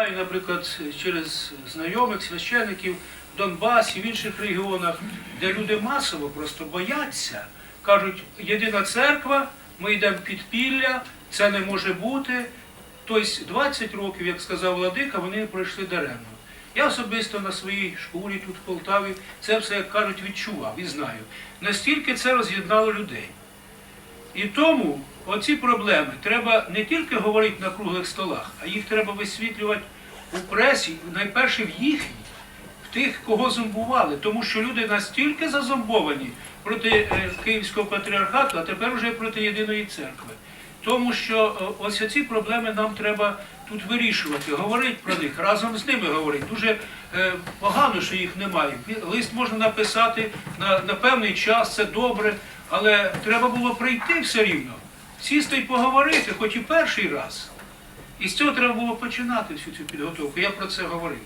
знаю, наприклад, через знайомих, священиків в Донбасі, в інших регіонах, де люди масово просто бояться, кажуть, єдина церква, ми йдемо в підпілля, це не може бути. Тобто 20 років, як сказав владика, вони пройшли даремно. Я особисто на своїй шкурі тут в Полтаві це все, як кажуть, відчував і знаю. Настільки це роз'єднало людей. І тому оці проблеми треба не тільки говорити на круглих столах, а їх треба висвітлювати у пресі, найперше в їхній, в тих, кого зомбували. Тому що люди настільки зазомбовані проти Київського патріархату, а тепер вже проти єдиної церкви. Тому що ось ці проблеми нам треба тут вирішувати, говорити про них, разом з ними говорити. Дуже погано, що їх немає. Лист можна написати на певний час, це добре, але треба було прийти все рівно, сісти і поговорити, хоч і перший раз. І з цього треба було починати всю цю підготовку. Я про це говорив.